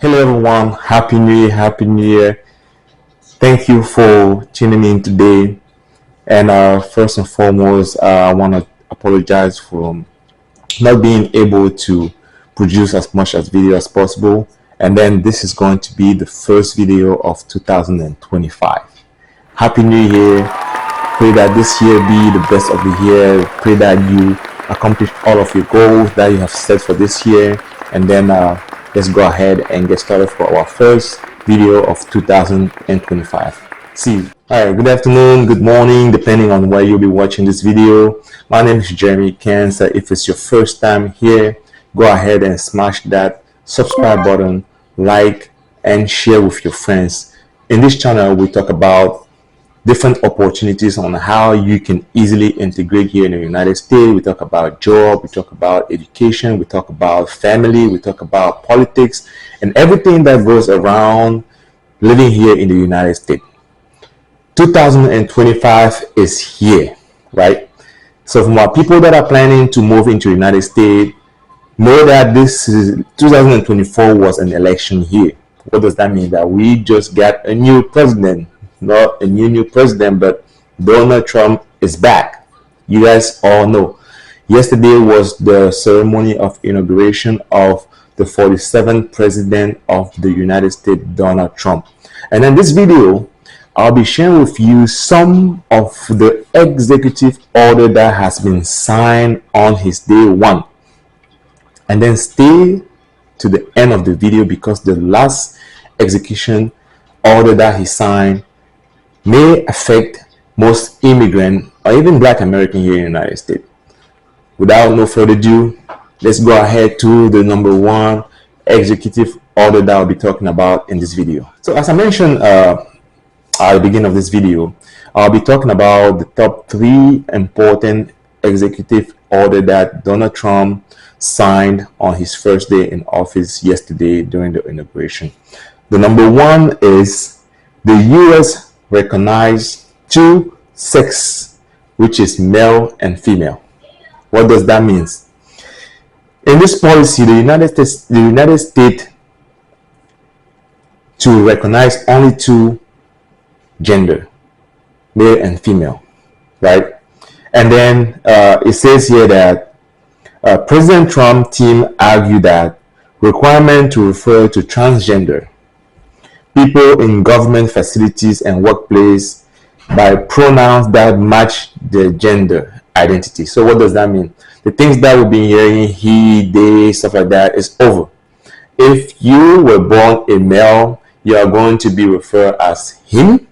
Hello everyone, Happy New Year, Happy New Year. Thank you for tuning in today. And first and foremost, I want to apologize for not being able to produce as much as video as possible. And then this is going to be the first video of 2025. Happy New Year. Pray that this year be the best of the year. Pray that you accomplish all of your goals that you have set for this year. And then let's go ahead and get started for our first video of 2025. See you. Alright, good afternoon, good morning, depending on where you'll be watching this video. My name is Jeremy Cancer. If it's your first time here, go ahead and smash that subscribe button, like, and share with your friends. In this channel, we talk about different opportunities on how you can easily integrate here in the United States. We talk about job, we talk about education, we talk about family, we talk about politics, and everything that goes around living here in the United States. 2025 is here, right? So for our people that are planning to move into the United States, know that this is 2024 was an election year. What does that mean? That we just got a new president. Not a new president, but Donald Trump is back. You guys all know. Yesterday was the ceremony of inauguration of the 47th president of the United States, Donald Trump. And in this video, I'll be sharing with you some of the executive order that has been signed on his day one. And then stay to the end of the video because the last execution order that he signed may affect most immigrant or even Black American here in the United States. Without no further ado, let's go ahead to the number one executive order that I'll be talking about in this video. So as I mentioned at the beginning of this video, I'll be talking about the top 3 important executive order that Donald Trump signed on his first day in office yesterday during the inauguration. The number 1 is the U.S. recognize 2 sexes, which is male and female. What does that mean? In this policy, the United States to recognize only 2 gender, male and female, right? And then it says here that President Trump team argued that requirement to refer to transgender people in government facilities and workplace by pronouns that match their gender identity. So what does that mean? The things that we've been hearing, he, they, stuff like that, is over. If you were born a male, you are going to be referred as him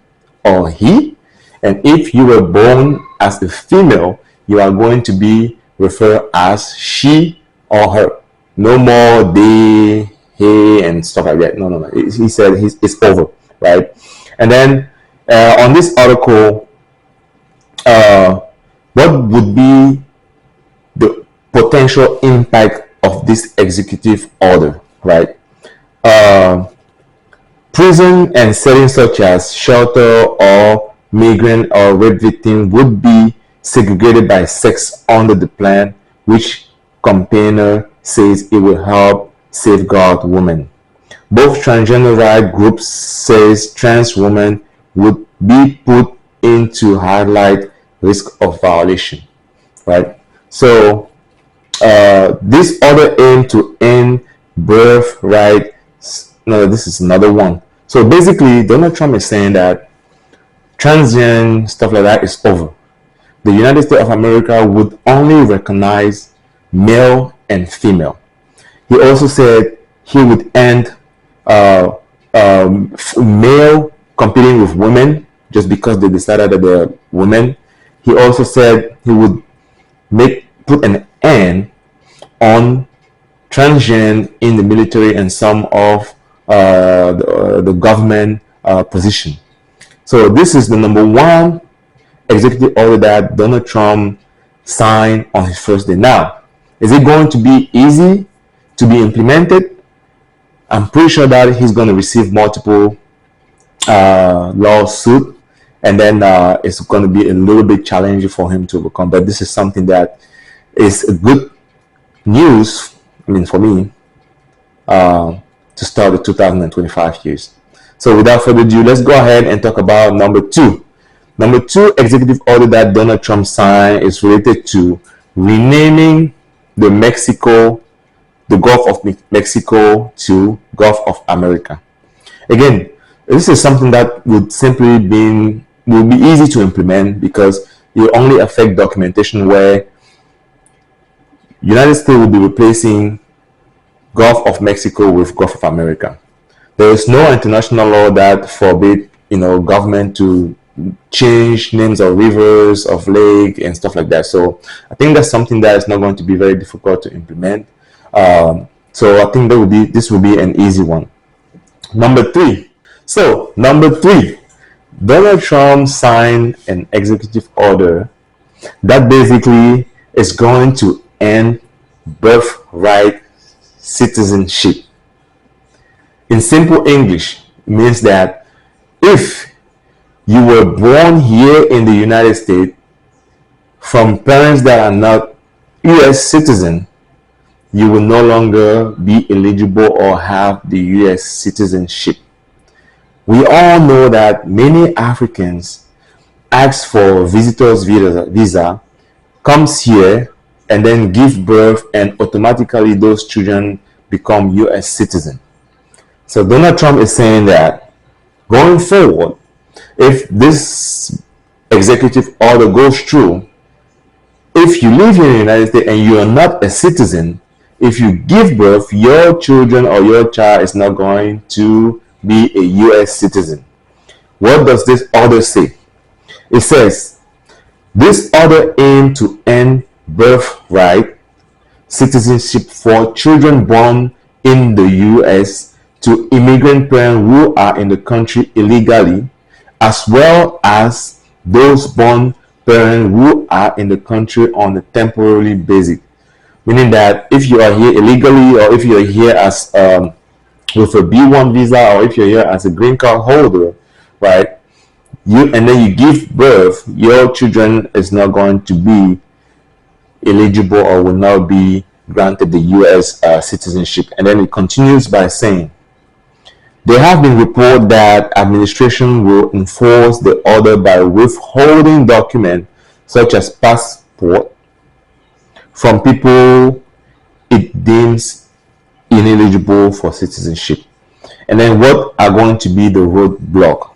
or he. And if you were born as a female, you are going to be referred as she or her. No more they, he, and stuff like that. No. He said it's over, right? And then on this article, what would be the potential impact of this executive order, right? Prison and settings such as shelter or migrant or rape victim would be segregated by sex under the plan, which campaigner says it will help safeguard women. Both transgender rights groups says trans women would be put into highlight risk of violation, right? So this order aim to end birth rights. No, this is another one. So basically, Donald Trump is saying that transgender stuff like that is over. The United States of America would only recognize male and female. He also said he would end male competing with women just because they decided that they're women. He also said he would put an end on transgender in the military and some of the government position. So this is the number 1 executive order that Donald Trump signed on his first day. Now, is it going to be easy to be implemented? I'm pretty sure that he's going to receive multiple lawsuits, and then it's going to be a little bit challenging for him to overcome. But this is something that is a good news. I mean, for me, to start the 2025 years. So without further ado, let's go ahead and talk about number two. Number two executive order that Donald Trump signed is related to renaming the Gulf of Mexico to Gulf of America. Again, this is something that would be easy to implement because it will only affect documentation where United States will be replacing Gulf of Mexico with Gulf of America. There is no international law that forbid government to change names of rivers, of lake, and stuff like that. So I think that's something that is not going to be very difficult to implement. So I think this will be an easy one. Number three, Donald Trump signed an executive order that basically is going to end birthright citizenship. In simple English, it means that if you were born here in the United States from parents that are not U.S. citizens, you will no longer be eligible or have the U.S. citizenship. We all know that many Africans ask for visitor's visa, comes here, and then give birth, and automatically those children become U.S. citizens. So Donald Trump is saying that going forward, if this executive order goes through, if you live here in the United States and you are not a citizen, if you give birth, your children or your child is not going to be a U.S. citizen. What does this order say? It says, this order aims to end birthright citizenship for children born in the U.S. to immigrant parents who are in the country illegally, as well as those born parents who are in the country on a temporary basis. Meaning that if you are here illegally, or if you are here as with a B1 visa, or if you're here as a green card holder, right? And then you give birth, your children is not going to be eligible or will not be granted the U.S. citizenship. And then it continues by saying, there have been reports that administration will enforce the order by withholding documents such as passport from people it deems ineligible for citizenship. And then what are going to be the roadblock?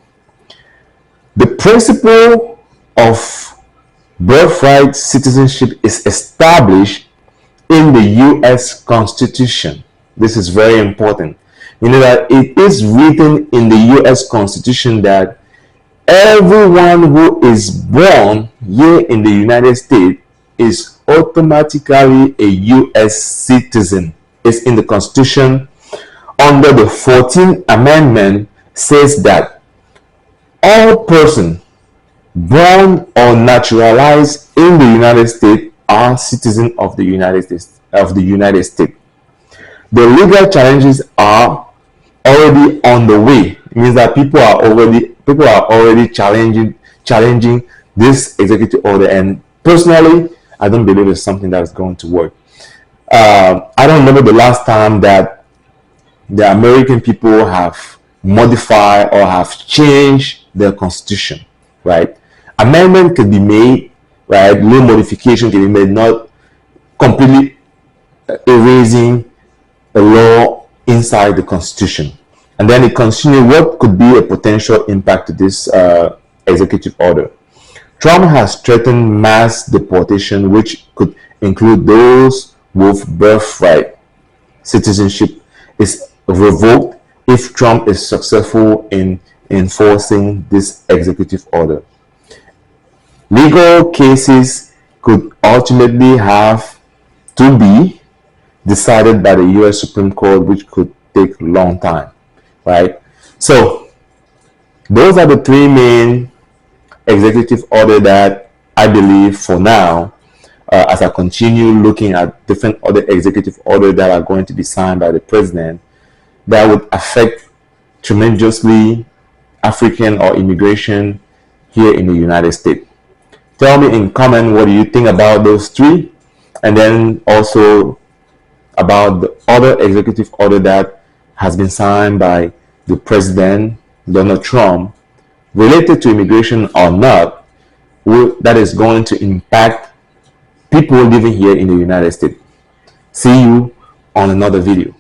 The principle of birthright citizenship is established in the U.S. Constitution. This is very important. You know that it is written in the U.S. Constitution that everyone who is born here in the United States is automatically a U.S. citizen. It's in the Constitution. Under the 14th Amendment says that all persons born or naturalized in the United States are citizens of the United States. The legal challenges are already on the way. It means that people are already challenging this executive order, and personally I don't believe it's something that is going to work. I don't remember the last time that the American people have modified or have changed their constitution, right? Amendment can be made, right? Little modification can be made, not completely erasing a law inside the constitution. And then it continues, what could be a potential impact to this executive order? Trump has threatened mass deportation, which could include those with birthright citizenship is revoked if Trump is successful in enforcing this executive order. Legal cases could ultimately have to be decided by the U.S. Supreme Court, which could take a long time, right? So those are the three main executive orders that I believe for now, as I continue looking at different other executive orders that are going to be signed by the president, that would affect tremendously African or immigration here in the United States. Tell me in comment what do you think about those three, and then also about the other executive order that has been signed by the President Donald Trump related to immigration or not, that is going to impact people living here in the United States. See you on another video.